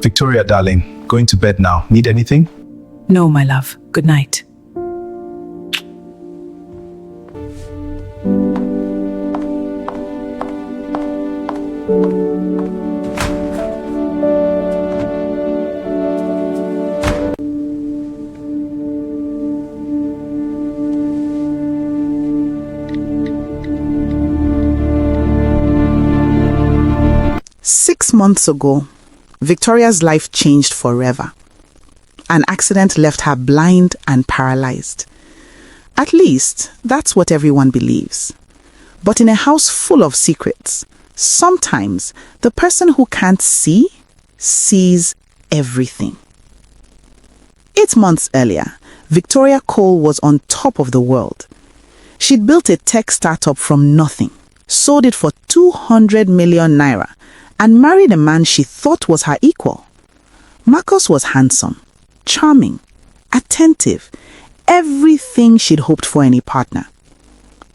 Victoria, darling, going to bed now. Need anything? No, my love. Good night. Six months ago, Victoria's life changed forever. An accident left her blind and paralyzed. At least, that's what everyone believes. But in a house full of secrets, sometimes the person who can't see sees everything. 8 months earlier, Victoria Cole was on top of the world. She'd built a tech startup from nothing, sold it for 200 million naira, and married a man she thought was her equal. Marcus was handsome, charming, attentive, everything she'd hoped for in a partner.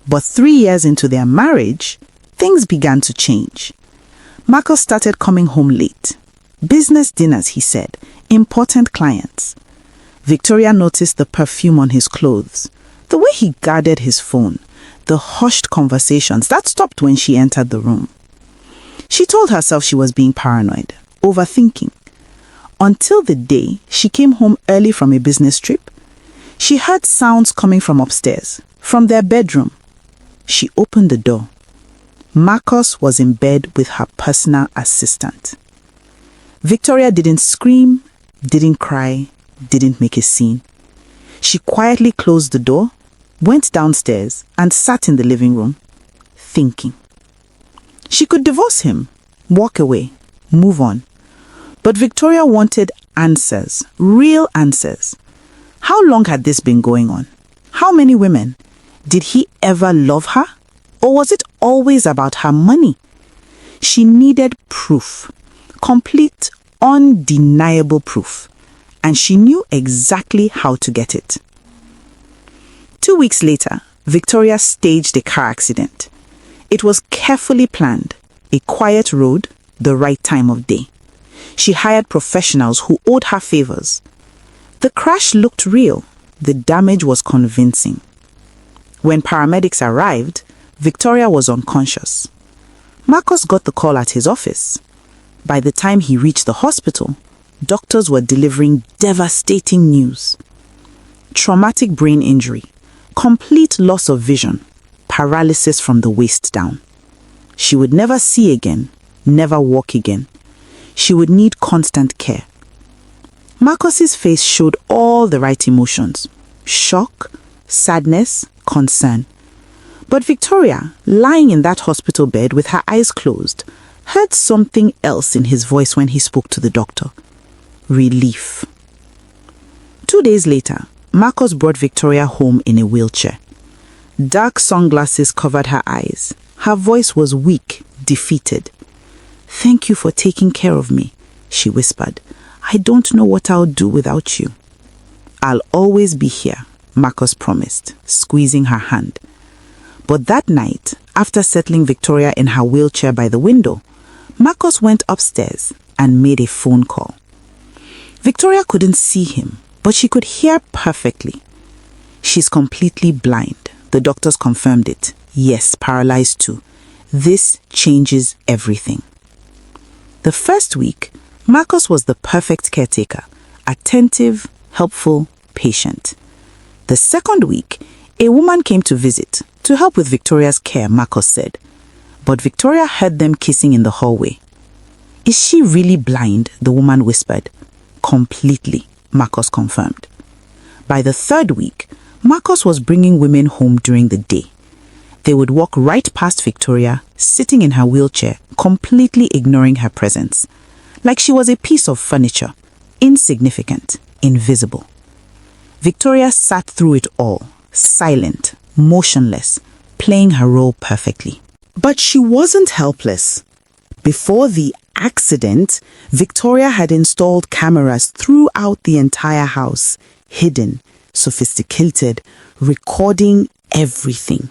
But 3 years into their marriage, things began to change. Marcus started coming home late. Business dinners, he said, important clients. Victoria noticed the perfume on his clothes, the way he guarded his phone, the hushed conversations that stopped when she entered the room. She told herself she was being paranoid, overthinking. Until the day she came home early from a business trip, she heard sounds coming from upstairs, from their bedroom. She opened the door. Marcus was in bed with her personal assistant. Victoria didn't scream, didn't cry, didn't make a scene. She quietly closed the door, went downstairs, and sat in the living room, thinking. She could divorce him, walk away, move on. But Victoria wanted answers, real answers. How long had this been going on? How many women? Did he ever love her? Or was it always about her money? She needed proof, complete, undeniable proof. And she knew exactly how to get it. 2 weeks later, Victoria staged a car accident. It was carefully planned, a quiet road, the right time of day. She hired professionals who owed her favors. The crash looked real. The damage was convincing. When paramedics arrived, Victoria was unconscious. Marcus got the call at his office. By the time he reached the hospital, doctors were delivering devastating news. Traumatic brain injury, complete loss of vision, paralysis from the waist down. She would never see again, never walk again. She would need constant care. Marcus's face showed all the right emotions: shock, sadness, concern. But Victoria, lying in that hospital bed with her eyes closed, heard something else in his voice when he spoke to the doctor. Relief. 2 days later, Marcus brought Victoria home in a wheelchair. Dark sunglasses covered her eyes. Her voice was weak, defeated. "Thank you for taking care of me," she whispered. "I don't know what I'll do without you." "I'll always be here," Marcus promised, squeezing her hand. But that night, after settling Victoria in her wheelchair by the window, Marcus went upstairs and made a phone call. Victoria couldn't see him, but she could hear perfectly. "She's completely blind," the doctors confirmed it. "Yes, paralyzed too. This changes everything." The first week, Marcus was the perfect caretaker, attentive, helpful, patient. The second week, a woman came to visit to help with Victoria's care, Marcus said. But Victoria heard them kissing in the hallway. "Is she really blind?" the woman whispered. "Completely," Marcus confirmed. By the third week, Marcus was bringing women home during the day. They would walk right past Victoria, sitting in her wheelchair, completely ignoring her presence, like she was a piece of furniture, insignificant, invisible. Victoria sat through it all, silent, motionless, playing her role perfectly. But she wasn't helpless. Before the accident, Victoria had installed cameras throughout the entire house, hidden, sophisticated, recording everything.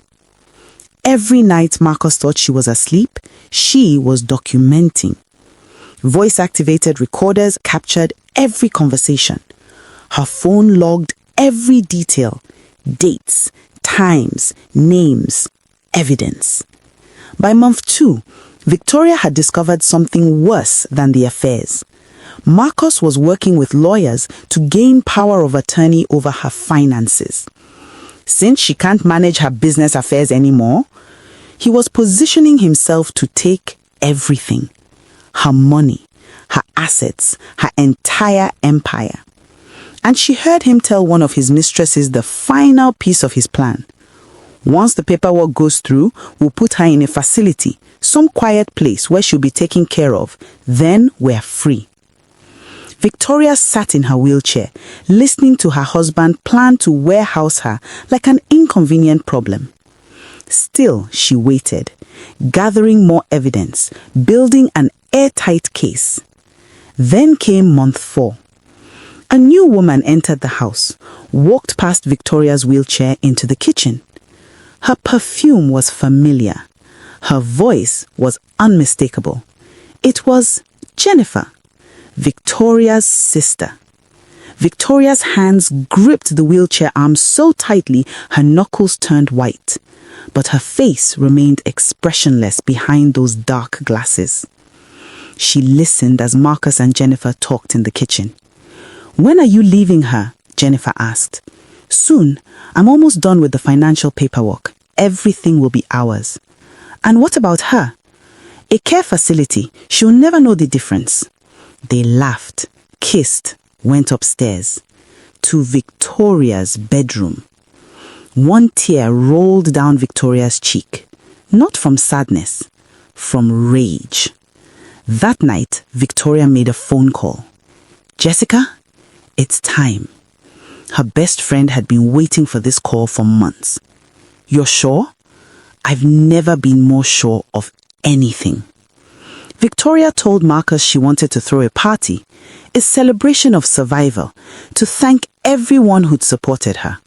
Every night Marcus thought she was asleep, she was documenting. Voice-activated recorders captured every conversation. Her phone logged every detail: dates, times, names, evidence. By month 2, Victoria had discovered something worse than the affairs. Marcus was working with lawyers to gain power of attorney over her finances. Since she can't manage her business affairs anymore, he was positioning himself to take everything: her money, her assets, her entire empire. And she heard him tell one of his mistresses the final piece of his plan. Once the paperwork goes through, we'll put her in a facility, some quiet place where she'll be taken care of. Then we're free. Victoria sat in her wheelchair, listening to her husband plan to warehouse her like an inconvenient problem. Still, she waited, gathering more evidence, building an airtight case. Then came month 4. A new woman entered the house, walked past Victoria's wheelchair into the kitchen. Her perfume was familiar. Her voice was unmistakable. It was Jennifer, Victoria's sister. Victoria's hands gripped the wheelchair arm so tightly her knuckles turned white, but her face remained expressionless behind those dark glasses. She listened as Marcus and Jennifer talked in the kitchen. "When are you leaving her?" Jennifer asked. "Soon. I'm almost done with the financial paperwork. Everything will be ours." "And what about her?" "A care facility. She'll never know the difference." They laughed, kissed, went upstairs to Victoria's bedroom. One tear rolled down Victoria's cheek, not from sadness, from rage. That night, Victoria made a phone call. "Jessica, it's time." Her best friend had been waiting for this call for months. "You're sure?" "I've never been more sure of anything." Victoria told Marcus she wanted to throw a party, a celebration of survival, to thank everyone who'd supported her.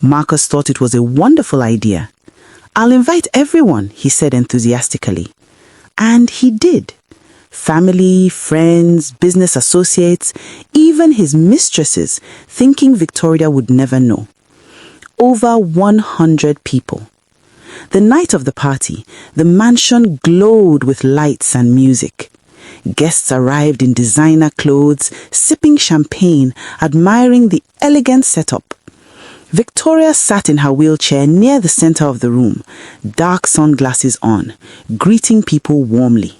Marcus thought it was a wonderful idea. "I'll invite everyone," he said enthusiastically. And he did. Family, friends, business associates, even his mistresses, thinking Victoria would never know. Over 100 people. The night of the party, the mansion glowed with lights and music. Guests arrived in designer clothes, sipping champagne, admiring the elegant setup. Victoria sat in her wheelchair near the center of the room, dark sunglasses on, greeting people warmly.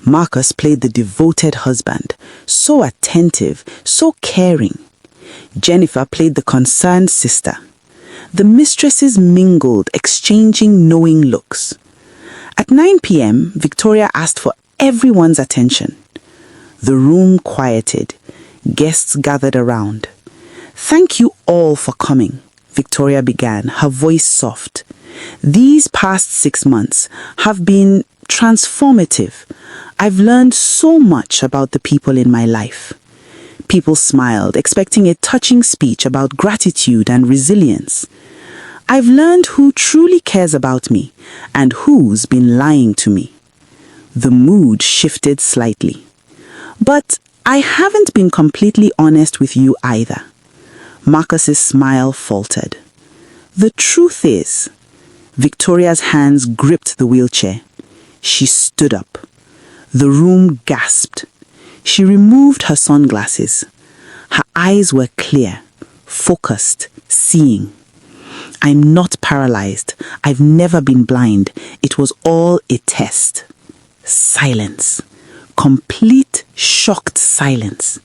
Marcus played the devoted husband, so attentive, so caring. Jennifer played the concerned sister. The mistresses mingled, exchanging knowing looks. At 9 p.m., Victoria asked for everyone's attention. The room quieted. Guests gathered around. "Thank you all for coming," Victoria began, her voice soft. "These past 6 months have been transformative. I've learned so much about the people in my life." People smiled, expecting a touching speech about gratitude and resilience. "I've learned who truly cares about me and who's been lying to me." The mood shifted slightly. "But I haven't been completely honest with you either." Marcus's smile faltered. "The truth is," Victoria's hands gripped the wheelchair. She stood up. The room gasped. She removed her sunglasses. Her eyes were clear, focused, seeing. "I'm not paralyzed. I've never been blind. It was all a test." Silence. Complete, shocked silence.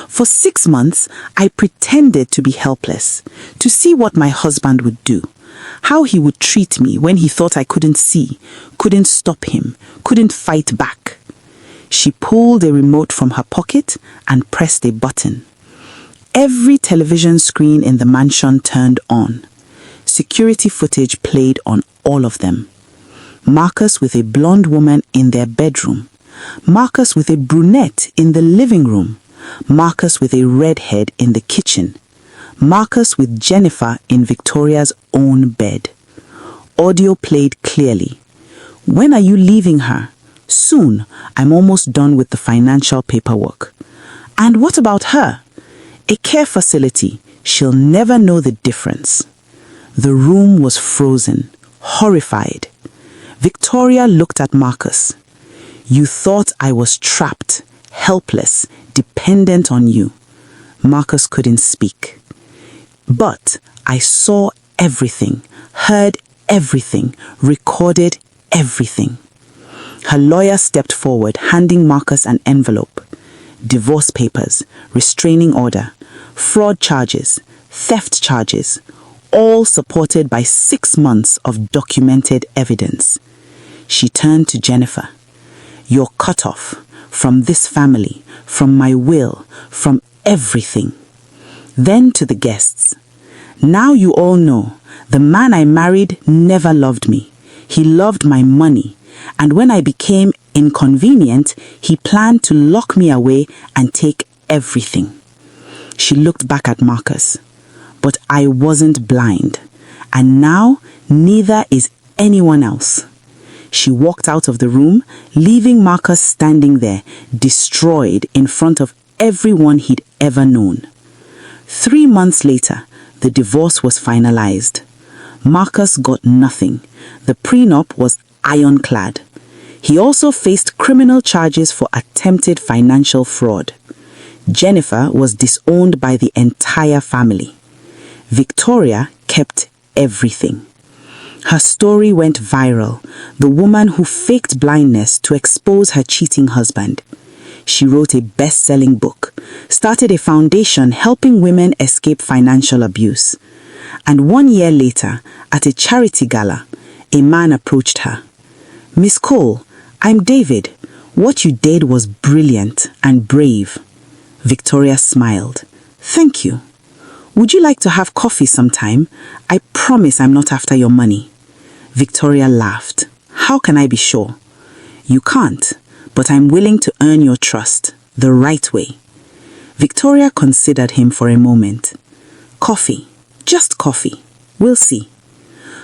For 6 months, I pretended to be helpless, to see what my husband would do, how he would treat me when he thought I couldn't see, couldn't stop him, couldn't fight back. She pulled a remote from her pocket and pressed a button. Every television screen in the mansion turned on. Security footage played on all of them. Marcus with a blonde woman in their bedroom. Marcus with a brunette in the living room. Marcus with a redhead in the kitchen. Marcus with Jennifer in Victoria's own bed. Audio played clearly. When are you leaving her? Soon. I'm almost done with the financial paperwork. And what about her? A care facility. She'll never know the difference. The room was frozen, horrified. Victoria looked at Marcus. You thought I was trapped, helpless, dependent on you. Marcus couldn't speak. But I saw everything, heard everything, recorded everything. Her lawyer stepped forward, handing Marcus an envelope. Divorce papers, restraining order, fraud charges, theft charges, all supported by 6 months of documented evidence. She turned to Jennifer. You're cut off from this family, from my will, from everything. Then to the guests. Now you all know, the man I married never loved me. He loved my money, and when I became inconvenient, he planned to lock me away and take everything. She looked back at Marcus. But I wasn't blind, and now neither is anyone else. She walked out of the room, leaving Marcus standing there, destroyed in front of everyone he'd ever known. 3 months later, the divorce was finalized. Marcus got nothing. The prenup was ironclad. He also faced criminal charges for attempted financial fraud. Jennifer was disowned by the entire family. Victoria kept everything. Her story went viral, the woman who faked blindness to expose her cheating husband. She wrote a best-selling book, started a foundation helping women escape financial abuse. And 1 year later, at a charity gala, a man approached her. Miss Cole, I'm David. What you did was brilliant and brave. Victoria smiled. Thank you. Would you like to have coffee sometime? I promise I'm not after your money. Victoria laughed. How can I be sure? You can't, but I'm willing to earn your trust, the right way. Victoria considered him for a moment. Coffee, just coffee. We'll see.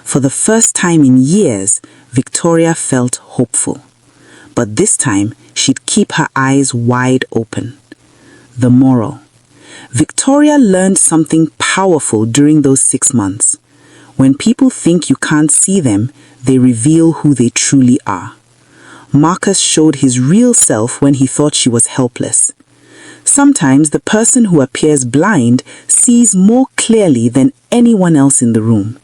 For the first time in years, Victoria felt hopeful. But this time, she'd keep her eyes wide open. The moral. Victoria learned something powerful during those 6 months. When people think you can't see them, they reveal who they truly are. Marcus showed his real self when he thought she was helpless. Sometimes the person who appears blind sees more clearly than anyone else in the room.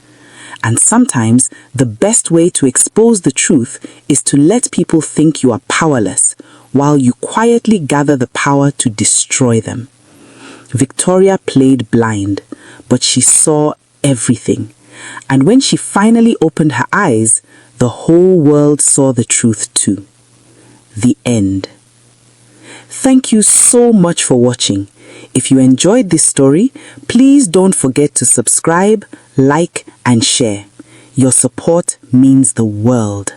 And sometimes the best way to expose the truth is to let people think you are powerless, while you quietly gather the power to destroy them. Victoria played blind, but she saw everything. And when she finally opened her eyes, the whole world saw the truth too. The end. Thank you so much for watching. If you enjoyed this story, please don't forget to subscribe, like, and share. Your support means the world.